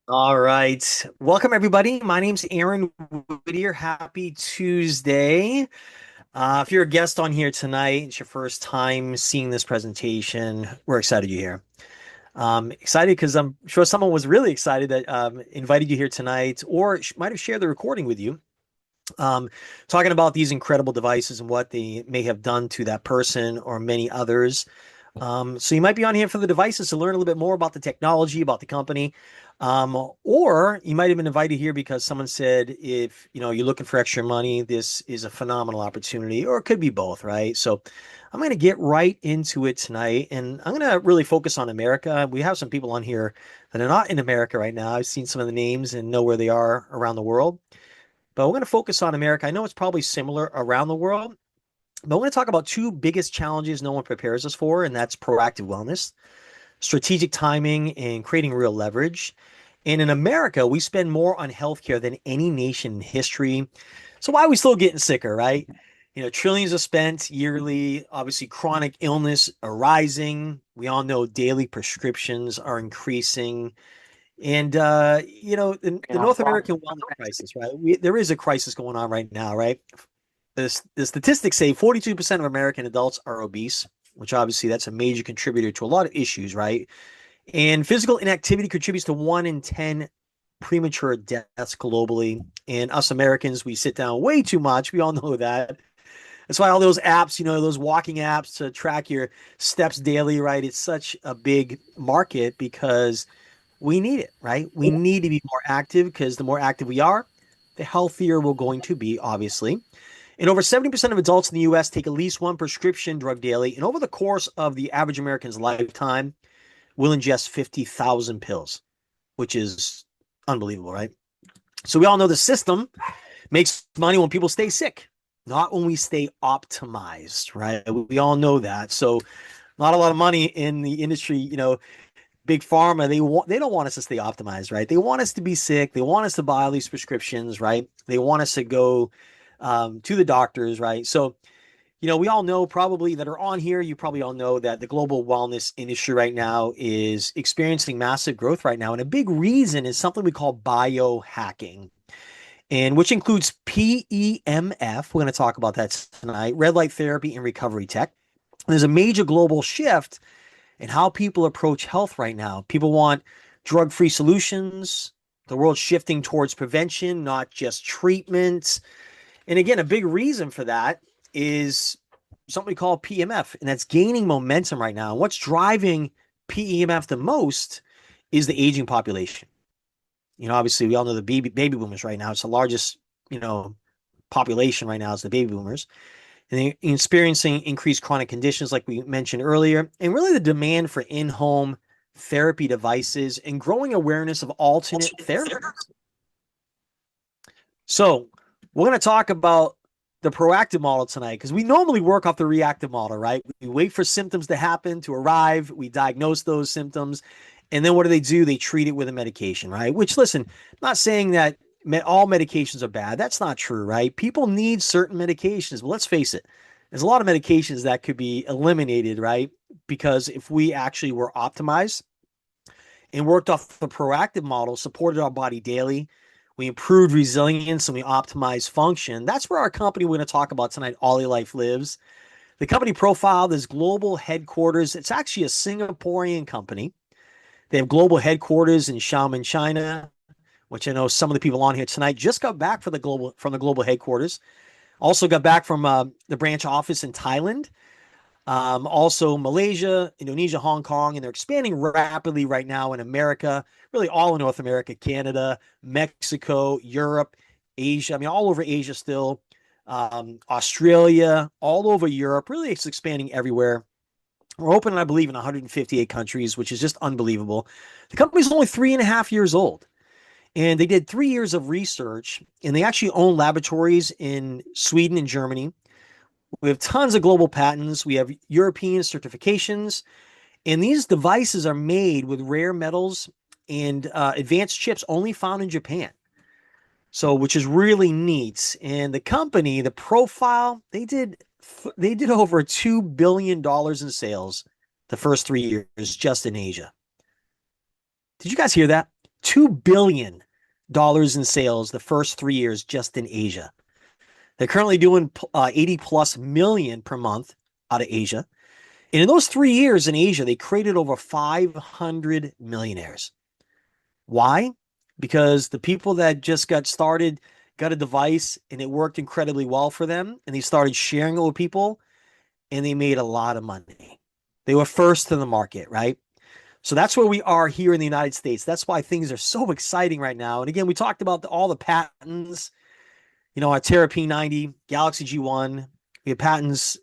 All right. Welcome, everybody. My name's Aaron Whittier. Happy Tuesday. If you're a guest on here tonight, it's your first time seeing this presentation, we're excited you're here. Excited because I'm sure someone was really excited that invited you here tonight or might have shared the recording with you. Um, Talking about these incredible devices and what they may have done to that person or many others. So you might be on here for the devices to learn a little bit more about the technology, about the company. Or you might have been invited here because someone said, if you're looking for extra money, this is a phenomenal opportunity, or it could be both, right? So I'm going to get right into it tonight, and I'm going to really focus on America. We have some people on here that are not in America right now. I've seen some of the names and know where they are around the world, but we're going to focus on America. I know it's probably similar around the world, but we're going to talk about two biggest challenges no one prepares us for, and that's proactive wellness, strategic timing, and creating real leverage. And in America, we spend more on healthcare than any nation in history. So why are we still getting sicker, right? Trillions are spent yearly. Obviously, chronic illness are rising. We all know daily prescriptions are increasing. And the North American wellness crisis, right? There is a crisis going on right now, right? The statistics say 42% of American adults are obese, which obviously that's a major contributor to a lot of issues, right? And physical inactivity contributes to 1 in 10 premature deaths globally. And us Americans, we sit down way too much. We all know that. That's why all those apps, those walking apps to track your steps daily, right? It's such a big market because we need it, right? We need to be more active because the more active we are, the healthier we're going to be, obviously. And over 70% of adults in the US take at least one prescription drug daily. And over the course of the average American's lifetime, will ingest 50,000 pills, which is unbelievable, right? So we all know the system makes money when people stay sick, not when we stay optimized, right? We all know that. So not a lot of money in the industry, big pharma, they don't want us to stay optimized, right? They want us to be sick. They want us to buy all these prescriptions, right? They want us to go to the doctors, right? So we all know probably that are on here, you probably all know that the global wellness industry right now is experiencing massive growth right now. And a big reason is something we call biohacking, and which includes PEMF. We're going to talk about that tonight, red light therapy and recovery tech. There's a major global shift in how people approach health right now. People want drug free solutions. The world's shifting towards prevention, not just treatment. And again, a big reason for that is something we call PEMF, and that's gaining momentum right now. What's driving PEMF the most is the aging population. Obviously, we all know the baby boomers right now. It's the largest, you know, population right now is the baby boomers, and they're experiencing increased chronic conditions, like we mentioned earlier, and really the demand for in-home therapy devices and growing awareness of alternate therapies. So we're going to talk about the proactive model tonight because we normally work off the reactive model, right? We wait for symptoms to happen, to arrive. We diagnose those symptoms. And then what do? They treat it with a medication, right? Which, listen, I'm not saying that all medications are bad. That's not true, right? People need certain medications, but let's face it, there's a lot of medications that could be eliminated, right? Because if we actually were optimized and worked off the proactive model, supported our body daily, we improved resilience and we optimized function. That's where our company we're going to talk about tonight, Olylife, lives. The company profile, there's global headquarters. It's actually a Singaporean company. They have global headquarters in Xiamen, China, which I know some of the people on here tonight just got back from the global headquarters. Also got back from the branch office in Thailand. Also, Malaysia, Indonesia, Hong Kong, and they're expanding rapidly right now in America, really all in North America, Canada, Mexico, Europe, Asia. I mean, all over Asia still, Australia, all over Europe. Really, it's expanding everywhere. We're open, I believe, in 158 countries, which is just unbelievable. The company's only 3.5 years old, and they did 3 years of research, and they actually own laboratories in Sweden and Germany. We have tons of global patents. We have European certifications. And these devices are made with rare metals and advanced chips only found in Japan. So, which is really neat. And the company, the profile, they did over $2 billion in sales the first 3 years just in Asia. Did you guys hear that? $2 billion in sales the first 3 years just in Asia. They're currently doing 80 plus million per month out of Asia. And in those 3 years in Asia, they created over 500 millionaires. Why? Because the people that just got started got a device and it worked incredibly well for them, and they started sharing it with people and they made a lot of money. They were first to the market, right? So that's where we are here in the United States. That's why things are so exciting right now. And again, we talked about all the patents, our Terra P90, Galaxy G1. We have patents,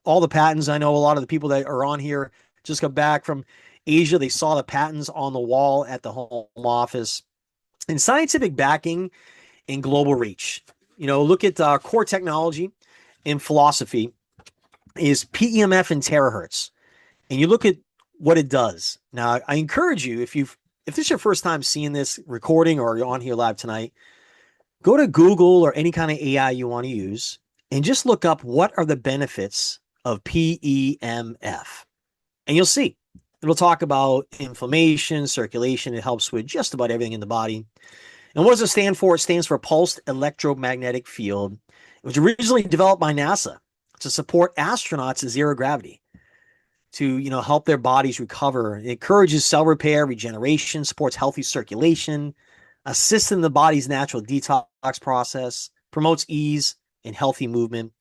all the patents. I know a lot of the people that are on here just got back from Asia. They saw the patents on the wall at the home office. And scientific backing and global reach. Look at core technology and philosophy is PEMF and terahertz. And you look at what it does. Now, I encourage you, if this is your first time seeing this recording or you're on here live tonight, go to Google or any kind of AI you want to use and just look up what are the benefits of PEMF. And you'll see. It'll talk about inflammation, circulation. It helps with just about everything in the body. And what does it stand for? It stands for Pulsed Electromagnetic Field. It was originally developed by NASA to support astronauts in zero gravity, to help their bodies recover. It encourages cell repair, regeneration, supports healthy circulation, assists in the body's natural detox process, promotes ease and healthy movement.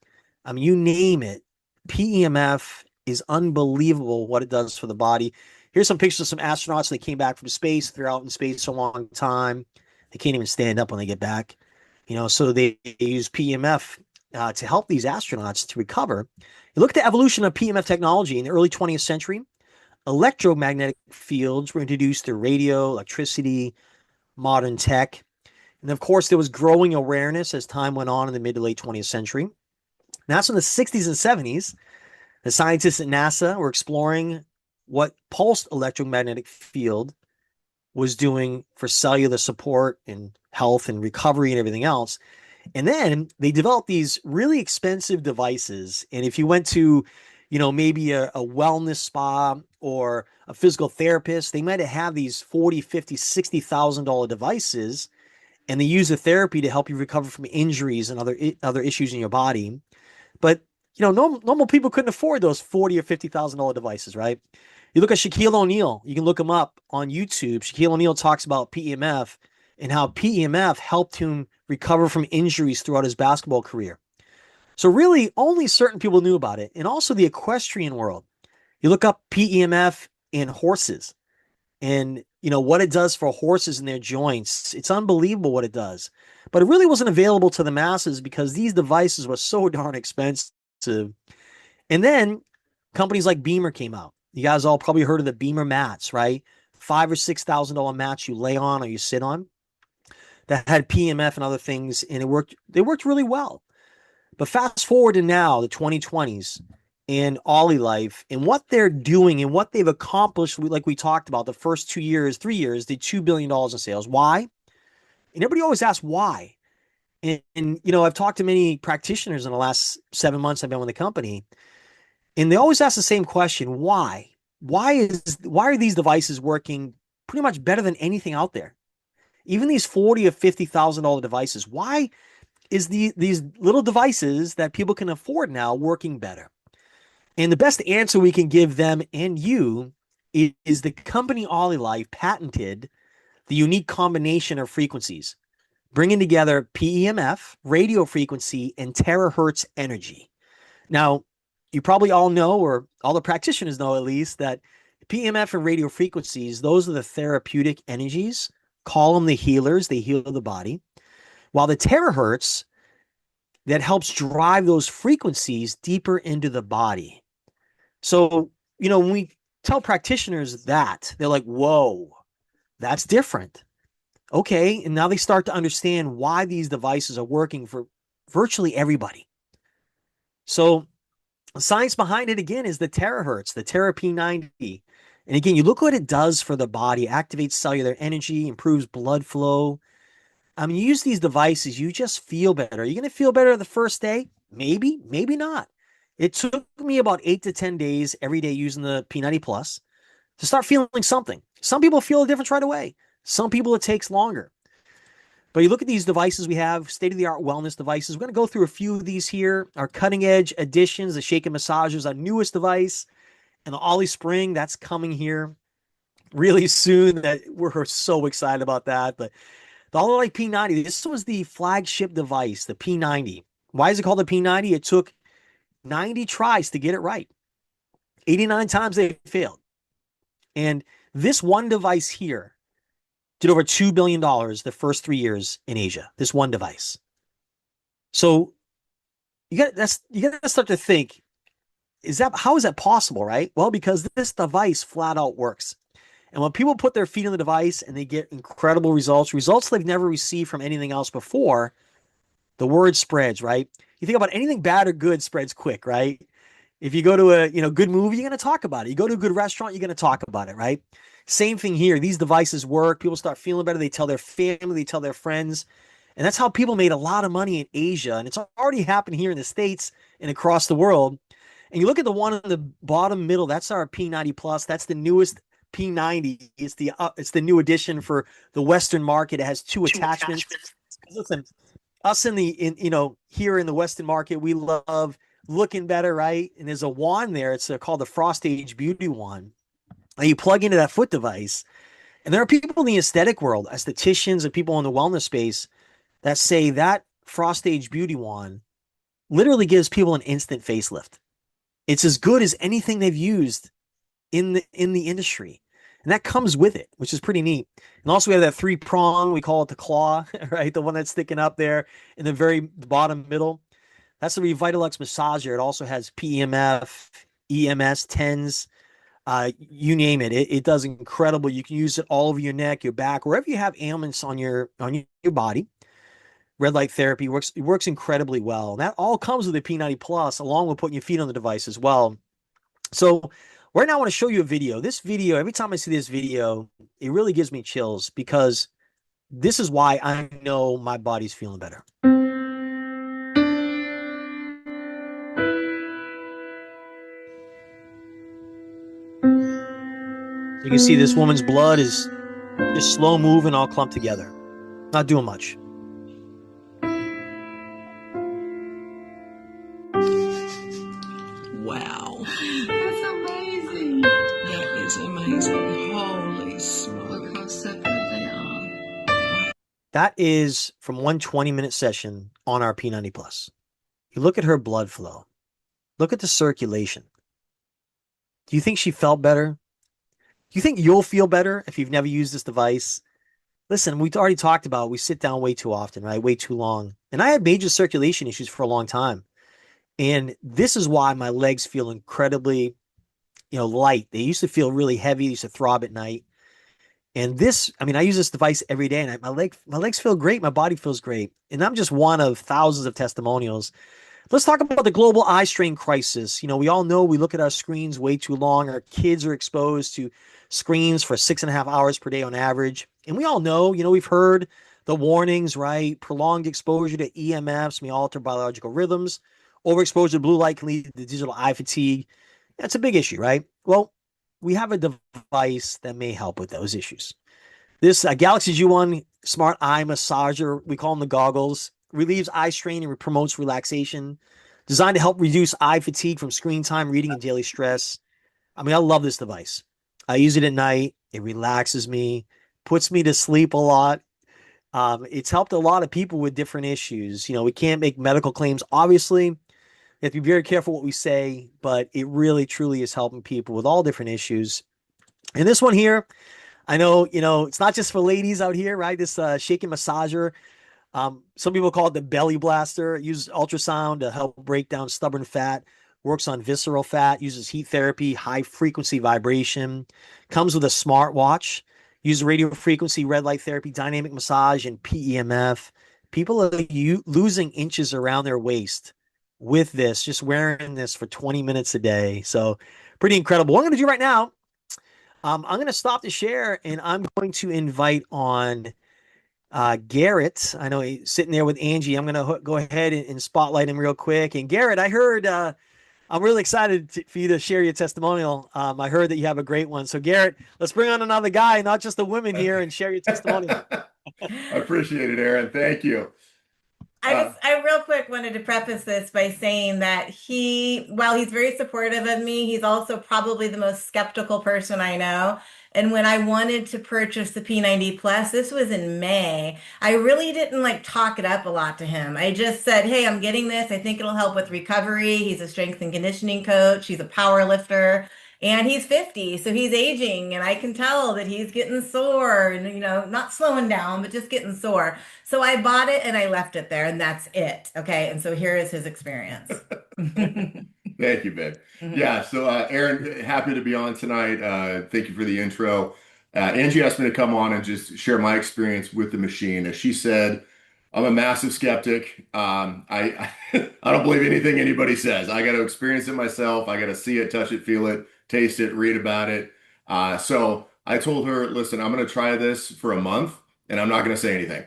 I mean, you name it. PEMF is unbelievable what it does for the body. Here's some pictures of some astronauts. They came back from space. They're out in space a long time. They can't even stand up when they get back. So they use PEMF to help these astronauts to recover. You look at the evolution of PEMF technology in the early 20th century. Electromagnetic fields were introduced through radio, electricity, modern tech. And of course, there was growing awareness as time went on in the mid to late 20th century. And that's in the 60s and 70s. The scientists at NASA were exploring what pulsed electromagnetic field was doing for cellular support and health and recovery and everything else. And then they developed these really expensive devices. And if you went to, maybe a wellness spa or a physical therapist, they might have these 40, 50, $60,000 devices, and they use the therapy to help you recover from injuries and other issues in your body. But normal people couldn't afford those 40 or $50,000 devices, right? You look at Shaquille O'Neal. You can look him up on YouTube. Shaquille O'Neal talks about PEMF and how PEMF helped him recover from injuries throughout his basketball career. So really, only certain people knew about it. And also the equestrian world. You look up PEMF in horses and, what it does for horses and their joints. It's unbelievable what it does. But it really wasn't available to the masses because these devices were so darn expensive. And then companies like Beamer came out. You guys all probably heard of the Beamer mats, right? $5,000 or $6,000 mats you lay on or you sit on that had PEMF and other things, and they worked really well. But fast forward to now, the 2020s, and Olylife, and what they're doing and what they've accomplished, like we talked about, the first 2 years, 3 years, did $2 billion in sales. Why? And everybody always asks why. And I've talked to many practitioners in the last 7 months I've been with the company, and they always ask the same question: why? Why are these devices working pretty much better than anything out there? Even these $40,000 or $50,000 devices. Why is these little devices that people can afford now working better? And the best answer we can give them and you is the company Olylife patented the unique combination of frequencies, bringing together PEMF, radio frequency, and terahertz energy. Now, you probably all know, or all the practitioners know at least, that PEMF and radio frequencies, those are the therapeutic energies. Call them the healers. They heal the body. While the terahertz, that helps drive those frequencies deeper into the body. So, when we tell practitioners that, they're like, whoa, that's different. Okay. And now they start to understand why these devices are working for virtually everybody. So the science behind it, again, is the terahertz, the Terra P90. And again, you look what it does for the body, activates cellular energy, improves blood flow. I mean, you use these devices, you just feel better. Are you going to feel better the first day? Maybe, maybe not. It took me about 8 to 10 days every day using the P90 Plus to start feeling something. Some people feel a difference right away. Some people it takes longer. But you look at these devices we have, state-of-the-art wellness devices. We're going to go through a few of these here. Our cutting-edge additions, the Shake and Massagers, our newest device, and the Ollie Spring, that's coming here really soon. That we're so excited about that. But the Olylife P90, this was the flagship device, the P90. Why is it called the P90? It took 90 tries to get it right. 89 times they failed. And this one device here did over $2 billion the first 3 years in Asia. This one device. So you got to start to think, how is that possible, right? Well, because this device flat out works. And when people put their feet on the device and they get incredible results they've never received from anything else before, the word spreads, right? You think about anything bad or good spreads quick, right? If you go to a good movie, you're going to talk about it. You go to a good restaurant, you're going to talk about it, right? Same thing here. These devices work. People start feeling better. They tell their family, they tell their friends. And that's how people made a lot of money in Asia. And it's already happened here in the States and across the world. And you look at the one in the bottom middle, that's our P90 Plus. That's the newest P90. It's the new addition for the Western market. It has two attachments. Listen, us here in the Western market, we love looking better, right? And there's a wand there. It's called the Frost Age Beauty Wand. And you plug into that foot device. And there are people in the aesthetic world, estheticians and people in the wellness space, that say that Frost Age Beauty Wand literally gives people an instant facelift. It's as good as anything they've used in the industry. And that comes with it, which is pretty neat. And also we have that 3-prong, we call it the claw, right? The one that's sticking up there in the very bottom middle. That's the Revitalux massager. It also has PEMF, EMS, TENS, you name it. It does incredible. You can use it all over your neck, your back, wherever you have ailments on your body. Red light therapy works incredibly well. And that all comes with the P90 Plus, along with putting your feet on the device as well. So right now I want to show you a video. This video, every time I see this video, it really gives me chills because this is why I know my body's feeling better. You can see this woman's blood is just slow moving, all clumped together. Not doing much. Wow. That's amazing. That is amazing. Holy smoke. Look how separate they are. That is from one 20-minute session on our P90 Plus. You look at her blood flow. Look at the circulation. Do you think she felt better? Do you think you'll feel better if you've never used this device? Listen, we've already talked about we sit down way too often, right? Way too long. And I had major circulation issues for a long time. And this is why my legs feel incredibly, light. They used to feel really heavy. They used to throb at night. And I use this device every day and my legs feel great. My body feels great. And I'm just one of thousands of testimonials. Let's talk about the global eye strain crisis. We all know we look at our screens way too long. Our kids are exposed to screens for 6.5 hours per day on average. And we all know, we've heard the warnings, right? Prolonged exposure to EMFs may alter biological rhythms. Overexposure to blue light can lead to digital eye fatigue. That's a big issue, right? Well, we have a device that may help with those issues. This Galaxy G1 Smart Eye Massager, we call them the goggles, relieves eye strain and promotes relaxation. Designed to help reduce eye fatigue from screen time, reading, and daily stress. I love this device. I use it at night. It relaxes me, puts me to sleep a lot. It's helped a lot of people with different issues. We can't make medical claims, obviously. We have to be very careful what we say, but it really, truly is helping people with all different issues. And this one here, I know, it's not just for ladies out here, right? This shaking massager. Some people call it the belly blaster. It uses ultrasound to help break down stubborn fat. Works on visceral fat. Uses heat therapy, high frequency vibration. Comes with a smartwatch. Uses radio frequency, red light therapy, dynamic massage, and PEMF. People are losing inches around their waist with this, just wearing this for 20 minutes a day. So pretty incredible. What I'm going to do right now, I'm going to stop the share and I'm going to invite on Garrett. I know he's sitting there with Angie. I'm going to go ahead and spotlight him real quick. And Garrett, I heard I'm really excited for you to share your testimonial. I heard that you have a great one. So, Garrett, let's bring on another guy, not just the women here, and share your testimonial. I appreciate it, Aaron. Thank you. Uh, I real quick wanted to preface this by saying that while he's very supportive of me, he's also probably the most skeptical person I know. And when I wanted to purchase the P90 Plus, this was in May, I really didn't like talk it up a lot to him. I just said, "Hey, I'm getting this. I think it'll help with recovery." He's a strength and conditioning coach. He's a power lifter. And he's 50, so he's aging, and I can tell that he's getting sore and, not slowing down, but just getting sore. So I bought it and I left it there, and that's it. Okay. And so here is his experience. Thank you, babe. Mhm. Yeah, so Aaron, happy to be on tonight. Thank you for the intro. Angie asked me to come on and just share my experience with the machine. As she said, I'm a massive skeptic. I don't believe anything anybody says. I got to experience it myself. I got to see it, touch it, feel it, taste it, read about it. So I told her, listen, I'm going to try this for a month, and I'm not going to say anything.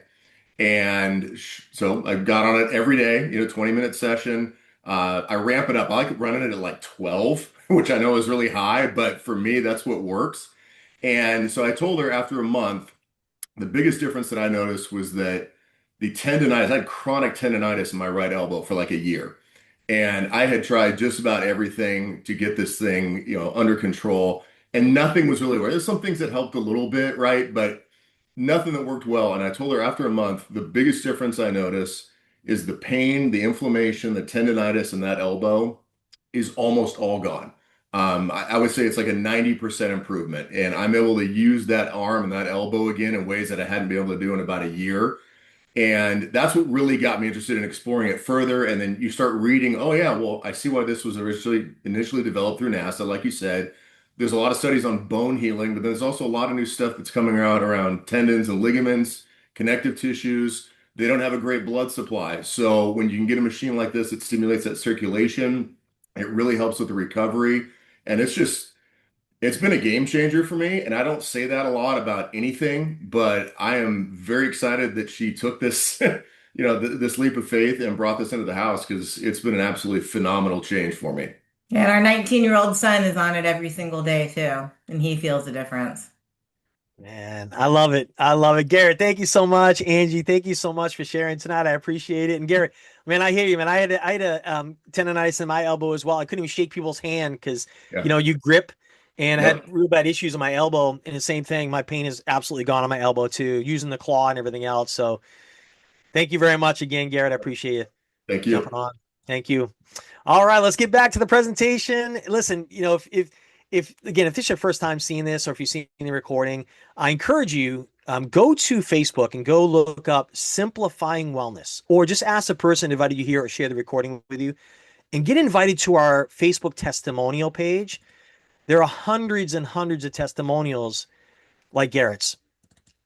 And so I got on it every day, 20-minute session. I ramp it up. I like running it at like 12, which I know is really high, but for me, that's what works. And so I told her after a month, the biggest difference that I noticed was that the tendonitis, I had chronic tendonitis in my right elbow for like a year. And I had tried just about everything to get this thing, under control, and nothing was really working. There's some things that helped a little bit, right? But nothing that worked well. And I told her after a month, the biggest difference I notice is the pain, the inflammation, the tendonitis in that elbow is almost all gone. I would say it's like a 90% improvement. And I'm able to use that arm and that elbow again in ways that I hadn't been able to do in about a year. And that's what really got me interested in exploring it further. And then you start reading, oh yeah, well, I see why this was originally initially developed through NASA. Like you said, there's a lot of studies on bone healing, but there's also a lot of new stuff that's coming out around tendons and ligaments, connective tissues. They don't have a great blood supply. So when you can get a machine like this, it stimulates that circulation. It really helps with the recovery. And it's been a game changer for me, and I don't say that a lot about anything, but I am very excited that she took this, this leap of faith and brought this into the house because it's been an absolutely phenomenal change for me. And our 19-year-old son is on it every single day too, and he feels the difference. Man, I love it. I love it. Garrett, thank you so much. Angie, thank you so much for sharing tonight. I appreciate it. And Garrett, man, I hear you, man. I had a tendonitis in my elbow as well. I couldn't even shake people's hand because, Yeah. you grip, and I had Yep. real bad issues in my elbow. And the same thing, my pain is absolutely gone on my elbow too, using the claw and everything else. So thank you very much again, Garrett. I appreciate you Thank jumping you. on. Thank you. All right, let's get back to the presentation. Listen, if again, if this is your first time seeing this, or if you've seen the recording, I encourage you, go to Facebook and go look up Simplifying Wellness, or just ask the person who invited you here or share the recording with you, and get invited to our Facebook testimonial page. There are hundreds and hundreds of testimonials like Garrett's,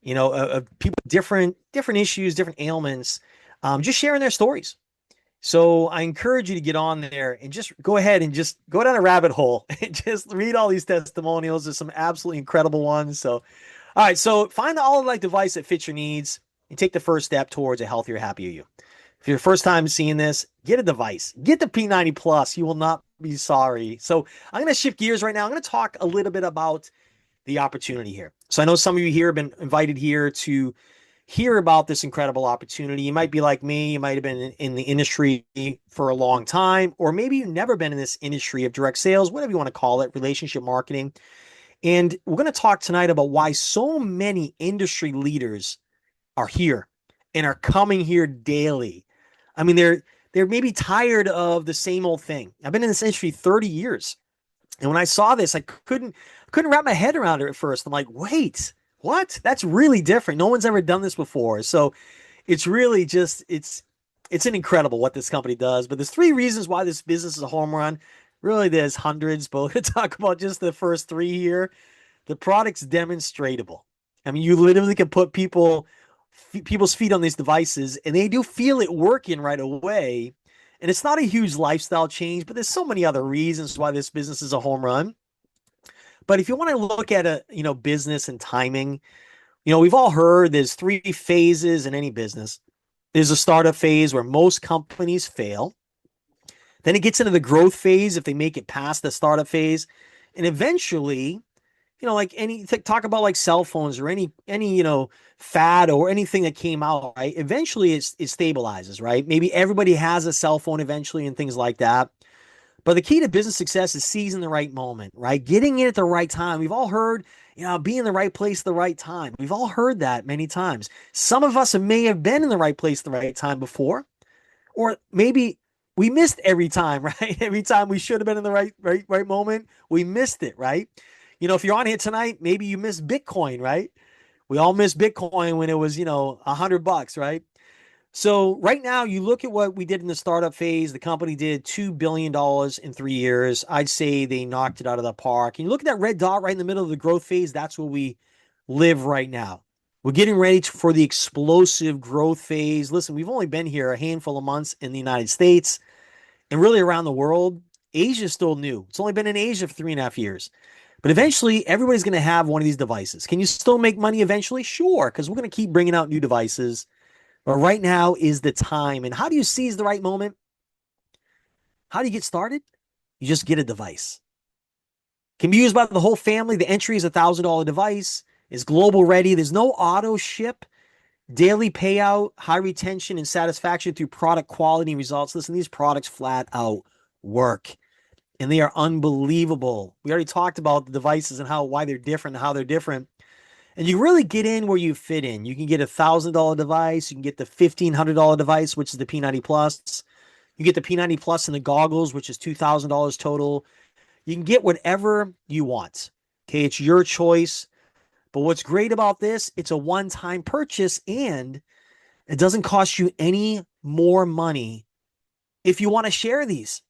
of people with different issues, different ailments, just sharing their stories. So I encourage you to get on there and just go ahead and just go down a rabbit hole and just read all these testimonials. There's some absolutely incredible ones. So, all right. So find the Olylife device that fits your needs and take the first step towards a healthier, happier you. If you're first time seeing this, get a device, get the P90 Plus. You will not be sorry. So I'm going to shift gears right now. I'm going to talk a little bit about the opportunity here. So I know some of you here have been invited here to hear about this incredible opportunity. You might be like me, you might have been in the industry for a long time, or maybe you've never been in this industry of direct sales, whatever you want to call it, relationship marketing. And we're going to talk tonight about why so many industry leaders are here and are coming here daily. I mean, they're maybe tired of the same old thing. I've been in this industry 30 years. And when I saw this, I couldn't wrap my head around it at first. I'm like, wait, what? That's really different. No one's ever done this before. So it's really just it's an incredible what this company does. But there's three reasons why this business is a home run. Really, there's hundreds, but we're going to talk about just the first three here. The product's demonstratable. I mean, you literally can put people's feet on these devices, and they do feel it working right away. And it's not a huge lifestyle change, but there's so many other reasons why this business is a home run. But if you want to look at business and timing, we've all heard there's three phases in any business. There's a startup phase where most companies fail. Then it gets into the growth phase if they make it past the startup phase. And eventually, like talk about like cell phones or any, fad or anything that came out, right? Eventually it stabilizes, right? Maybe everybody has a cell phone eventually and things like that. But the key to business success is seizing the right moment, right? Getting in at the right time. We've all heard, be in the right place at the right time. We've all heard that many times. Some of us may have been in the right place at the right time before, or maybe we missed every time, right? Every time we should have been in the right moment, we missed it, right? If you're on here tonight, maybe you missed Bitcoin, right? We all missed Bitcoin when it was, $100, right? So right now, you look at what we did in the startup phase. The company did $2 billion in 3 years. I'd say they knocked it out of the park. And you look at that red dot right in the middle of the growth phase. That's where we live right now. We're getting ready for the explosive growth phase. Listen, we've only been here a handful of months in the United States and really around the world. Asia is still new. It's only been in Asia for 3.5 years. But eventually, everybody's going to have one of these devices. Can you still make money eventually? Sure, because we're going to keep bringing out new devices. But right now is the time. And how do you seize the right moment? How do you get started? You just get a device. Can be used by the whole family. The entry is $1,000 device. Is global ready. There's no auto ship. Daily payout, high retention, and satisfaction through product quality and results. Listen, these products flat out work. And they are unbelievable. We already talked about the devices and why they're different and how they're different. And you really get in where you fit in. You can get $1,000 device. You can get the $1,500 device, which is the P90 Plus. You get the P90 Plus and the goggles, which is $2,000 total. You can get whatever you want. Okay, it's your choice. But what's great about this, it's a one-time purchase and it doesn't cost you any more money if you want to share these.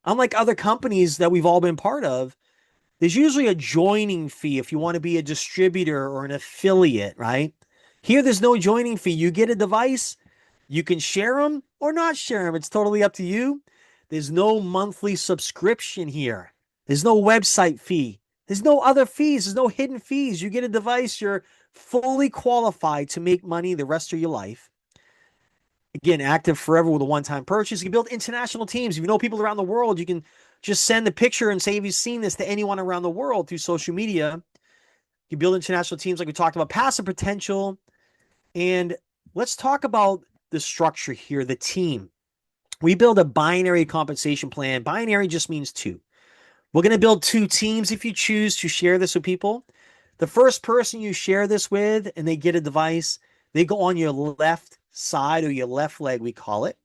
Unlike other companies that we've all been part of, there's usually a joining fee if you want to be a distributor or an affiliate, right? Here, there's no joining fee. You get a device, you can share them or not share them. It's totally up to you. There's no monthly subscription here. There's no website fee. There's no other fees. There's no hidden fees. You get a device, you're fully qualified to make money the rest of your life. Again, active forever with a one-time purchase. You can build international teams. If you know people around the world, you can just send the picture and say, have you seen this to anyone around the world through social media? You build international teams like we talked about, passive potential. And let's talk about the structure here, the team. We build a binary compensation plan. Binary just means two. We're going to build two teams if you choose to share this with people. The first person you share this with and they get a device, they go on your left side or your left leg, we call it.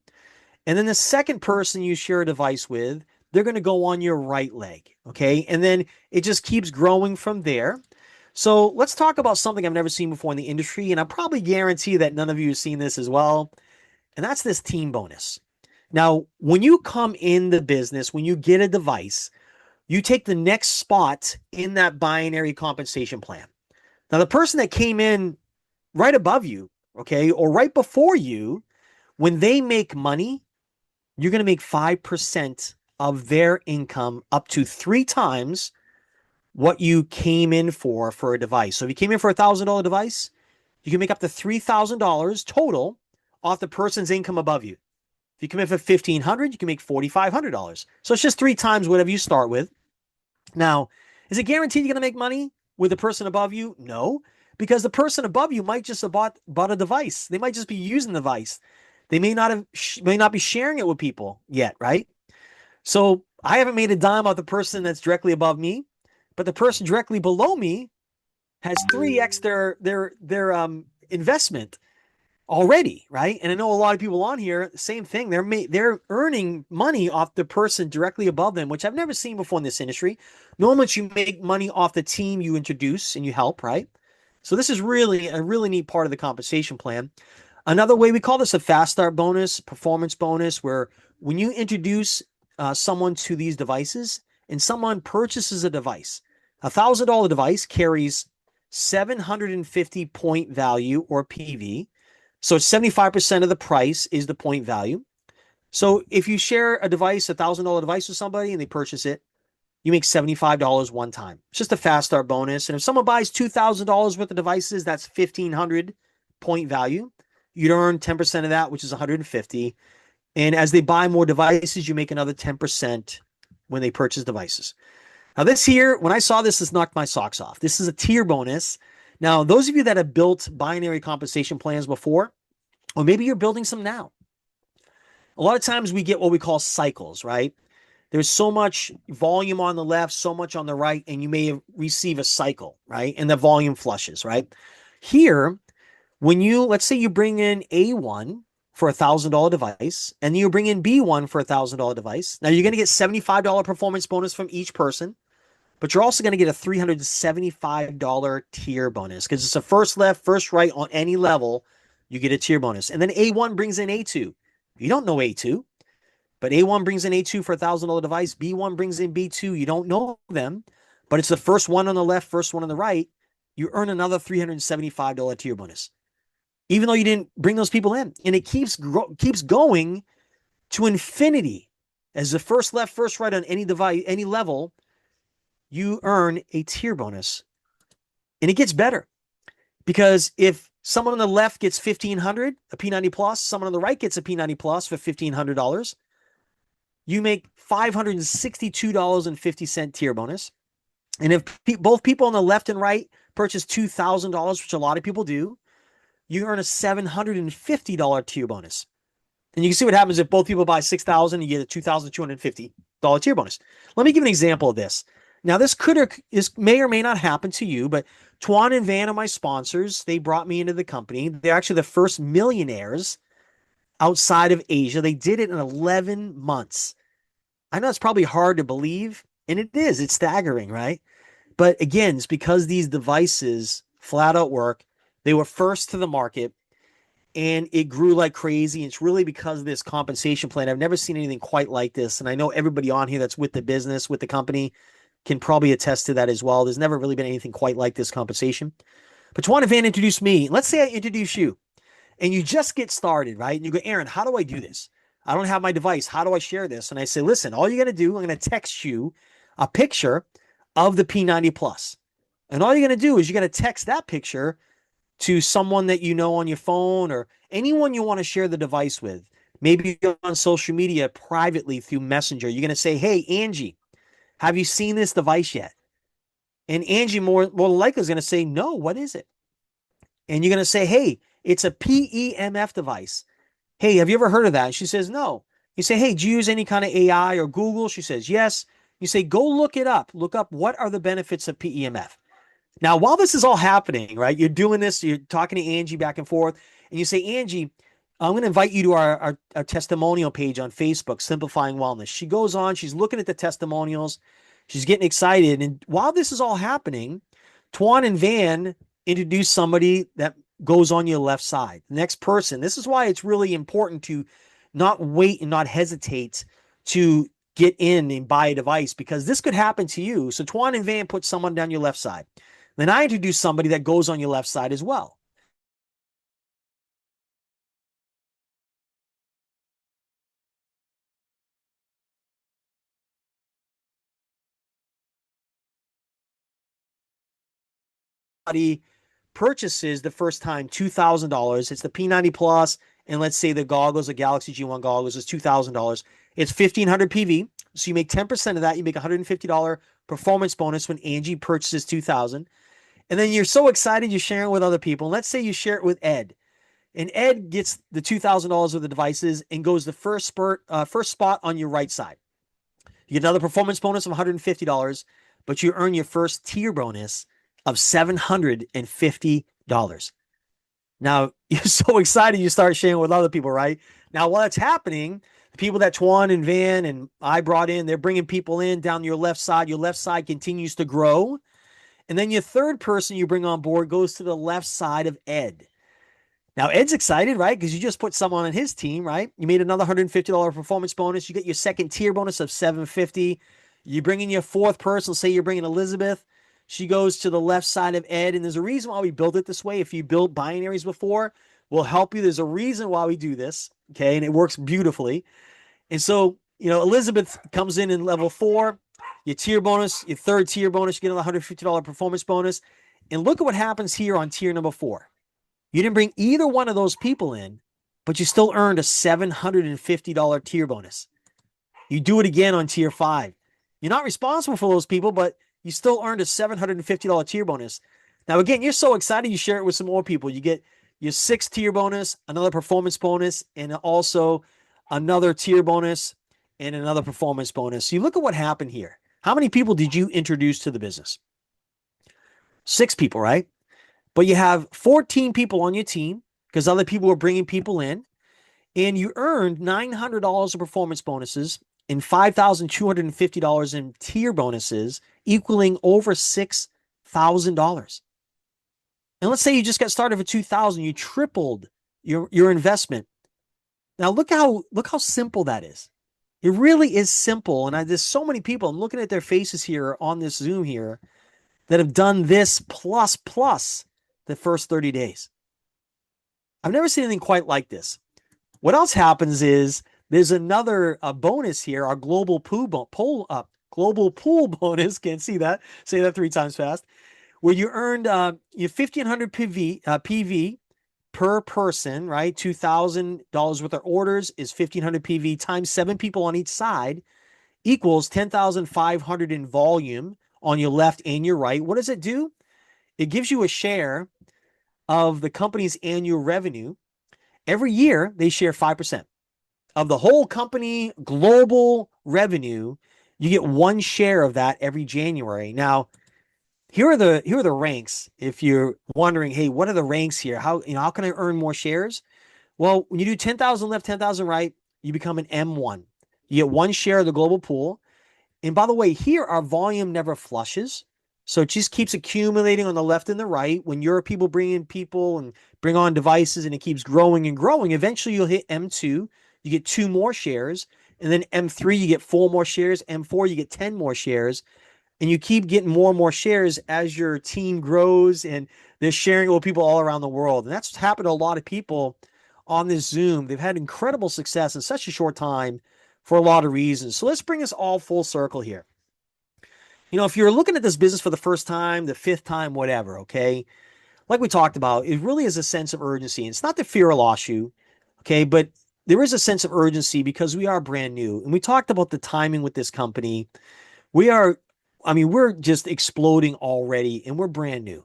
And then the second person you share a device with, they're going to go on your right leg. Okay. And then it just keeps growing from there. So let's talk about something I've never seen before in the industry. And I probably guarantee that none of you have seen this as well. And that's this team bonus. Now, when you come in the business, when you get a device, you take the next spot in that binary compensation plan. Now, the person that came in right above you, okay, or right before you, when they make money, you're going to make 5% of their income up to 3 times what you came in for a device. So if you came in for $1,000 device, you can make up to $3,000 total off the person's income above you. If you come in for $1,500, you can make $4,500. So it's just 3 times whatever you start with. Now, is it guaranteed you're going to make money with the person above you? No, because the person above you might just have bought a device. They might just be using the device. They may not be sharing it with people yet, right? So I haven't made a dime off the person that's directly above me, but the person directly below me has 3x their investment already, right? And I know a lot of people on here, same thing. They're earning money off the person directly above them, which I've never seen before in this industry. Normally, you make money off the team you introduce and you help, right? So this is really a really neat part of the compensation plan. Another way, we call this a fast start bonus, performance bonus, where when you introduce someone to these devices and someone purchases a device, $1,000 device carries 750 point value or PV. So 75% of the price is the point value. So if you share a device, $1,000 device with somebody and they purchase it, you make $75 one time. It's just a fast start bonus. And if someone buys $2,000 worth of devices, that's 1,500 point value. You'd earn 10% of that, which is 150. And as they buy more devices, you make another 10% when they purchase devices. Now, this here, when I saw this, this knocked my socks off. This is a tier bonus. Now, those of you that have built binary compensation plans before, or maybe you're building some now, a lot of times we get what we call cycles, right? There's so much volume on the left, so much on the right, and you may receive a cycle, right? And the volume flushes, right? Here, when you, let's say you bring in A1 for $1,000 device, and you bring in B1 for $1,000 device. Now you're going to get $75 performance bonus from each person, but you're also going to get a $375 tier bonus because it's a first left, first right on any level. You get a tier bonus. And then A1 brings in A2. You don't know A2, but A1 brings in A2 for $1,000 device. B1 brings in B2. You don't know them, but it's the first one on the left, first one on the right. You earn another $375 tier bonus, even though you didn't bring those people in. And it keeps going to infinity. As the first left, first right on any device, any level, you earn a tier bonus. And it gets better because if someone on the left gets $1,500, a P90 plus, someone on the right gets a P90 plus for $1,500, you make $562.50 tier bonus. And if both people on the left and right purchase $2,000, which a lot of people do, you earn a $750 tier bonus. And you can see what happens if both people buy $6,000, you get a $2,250 tier bonus. Let me give an example of this. Now, this may or may not happen to you, but Tuan and Van are my sponsors. They brought me into the company. They're actually the first millionaires outside of Asia. They did it in 11 months. I know it's probably hard to believe, and it is. It's staggering, right? But again, it's because these devices flat out work. They were first to the market, and it grew like crazy. It's really because of this compensation plan. I've never seen anything quite like this, and I know everybody on here that's with the business, with the company, can probably attest to that as well. There's never really been anything quite like this compensation. But Tuan and Van introduced me. Let's say I introduce you, and you just get started, right? And you go, Aaron, how do I do this? I don't have my device. How do I share this? And I say, listen, all you got to do, I'm going to text you a picture of the P90 Plus. And all you're going to do is you're going to text that picture to someone that you know on your phone or anyone you want to share the device with. Maybe on social media privately through Messenger. You're going to say, hey, Angie, have you seen this device yet? And Angie more likely is going to say, no, what is it? And you're going to say, hey, it's a PEMF device. Hey, have you ever heard of that? And she says, no. You say, hey, do you use any kind of AI or Google? She says, yes. You say, go look it up. Look up what are the benefits of PEMF. Now, while this is all happening, right, you're doing this, you're talking to Angie back and forth, and you say, Angie, I'm going to invite you to our testimonial page on Facebook, Simplifying Wellness. She goes on, she's looking at the testimonials, she's getting excited. And while this is all happening, Tuan and Van introduce somebody that goes on your left side. The next person. This is why it's really important to not wait and not hesitate to get in and buy a device, because this could happen to you. So Tuan and Van put someone down your left side. Then I introduce somebody that goes on your left side as well. Purchases the first time $2,000. It's the P90 Plus, and let's say the goggles, the Galaxy G1 goggles, is $2,000. It's 1,500 PV, so you make 10% of that. You make $150 performance bonus when Angie purchases 2,000, and then you're so excited you share it with other people. And let's say you share it with Ed, and Ed gets the $2,000 of the devices and goes the first spot on your right side. You get another performance bonus of $150, but you earn your first tier bonus of $750. Now, you're so excited you start sharing with other people, right? Now, while it's happening, the people that Tuan and Van and I brought in, they're bringing people in down your left side. Your left side continues to grow. And then your third person you bring on board goes to the left side of Ed. Now, Ed's excited, right? Because you just put someone on his team, right? You made another $150 performance bonus. You get your second tier bonus of $750. You bring in your fourth person. Say you're bringing Elizabeth. She goes to the left side of Ed, and there's a reason why we built it this way. If you built binaries before, we'll help you. There's a reason why we do this, okay? And it works beautifully. And so, Elizabeth comes in level 4, your tier bonus, your third tier bonus, you get another $150 performance bonus. And look at what happens here on tier number 4. You didn't bring either one of those people in, but you still earned a $750 tier bonus. You do it again on tier 5. You're not responsible for those people, but you still earned a $750 tier bonus. Now, again, you're so excited you share it with some more people. You get your 6th tier bonus, another performance bonus, and also another tier bonus and another performance bonus. So you look at what happened here. How many people did you introduce to the business? 6 people, right? But you have 14 people on your team because other people were bringing people in, and you earned $900 of performance bonuses and $5,250 in tier bonuses, equaling over $6,000. And let's say you just got started for $2,000, you tripled your investment. Now look how simple that is. It really is simple. And there's so many people, I'm looking at their faces here on this Zoom here, that have done this plus the first 30 days. I've never seen anything quite like this. What else happens is there's another bonus here, our global pool bonus. Can't see that. Say that 3 times fast. Where you earned your 1,500 PV per person, right? $2,000 worth of orders is 1,500 PV times 7 people on each side equals 10,500 in volume on your left and your right. What does it do? It gives you a share of the company's annual revenue. Every year, they share 5% of the whole company global revenue. You get 1 share of that every January. Now, here are the ranks. If you're wondering, hey, what are the ranks here? How can I earn more shares? Well, when you do 10,000 left, 10,000 right, you become an M1. You get 1 share of the global pool. And by the way, here our volume never flushes. So it just keeps accumulating on the left and the right. When your people bring in people and bring on devices and it keeps growing and growing, eventually you'll hit M2. You get 2 more shares. And then M3, you get 4 more shares. M4, you get 10 more shares. And you keep getting more and more shares as your team grows and they're sharing it with people all around the world. And that's happened to a lot of people on this Zoom. They've had incredible success in such a short time for a lot of reasons. So let's bring us all full circle here. If you're looking at this business for the first time, the 5th time, whatever, okay, like we talked about, it really is a sense of urgency. And it's not to fear or loss you, okay, but there is a sense of urgency because we are brand new. And we talked about the timing with this company. We're just exploding already and we're brand new.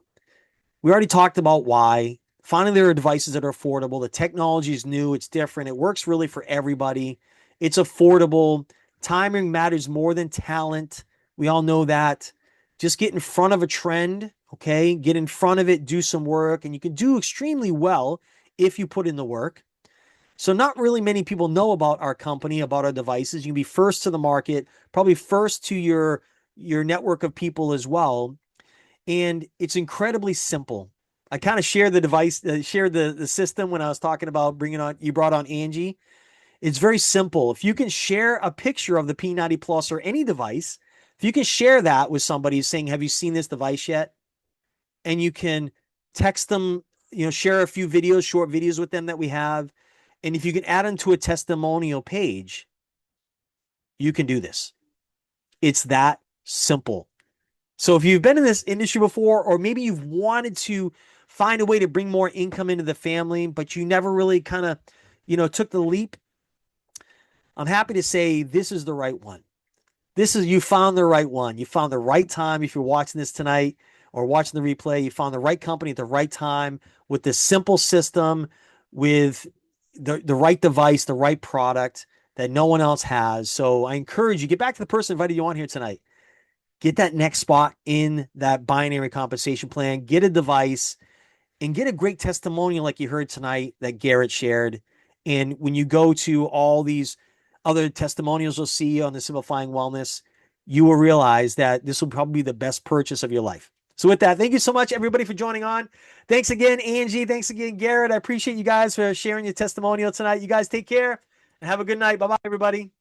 We already talked about why. Finally, there are devices that are affordable. The technology is new. It's different. It works really for everybody. It's affordable. Timing matters more than talent. We all know that. Just get in front of a trend, okay? Get in front of it, do some work, and you can do extremely well if you put in the work. So not really many people know about our company, about our devices. You can be first to the market, probably first to your network of people as well. And it's incredibly simple. I kind of shared the system when I was talking about you brought on Angie. It's very simple. If you can share a picture of the P90 Plus or any device, if you can share that with somebody saying, have you seen this device yet? And you can text them, share a few videos, short videos with them that we have. And if you can add them to a testimonial page, you can do this. It's that simple. So if you've been in this industry before, or maybe you've wanted to find a way to bring more income into the family, but you never really kind of, took the leap, I'm happy to say this is the right one. You found the right one. You found the right time. If you're watching this tonight or watching the replay, you found the right company at the right time with this simple system, with the right device, the right product that no one else has. So I encourage you, get back to the person invited you on here tonight. Get that next spot in that binary compensation plan, get a device, and get a great testimonial like you heard tonight that Garrett shared. And when you go to all these other testimonials you'll see on the Simplifying Wellness, you will realize that this will probably be the best purchase of your life. So with that, thank you so much, everybody, for joining on. Thanks again, Angie. Thanks again, Garrett. I appreciate you guys for sharing your testimonial tonight. You guys take care and have a good night. Bye-bye, everybody.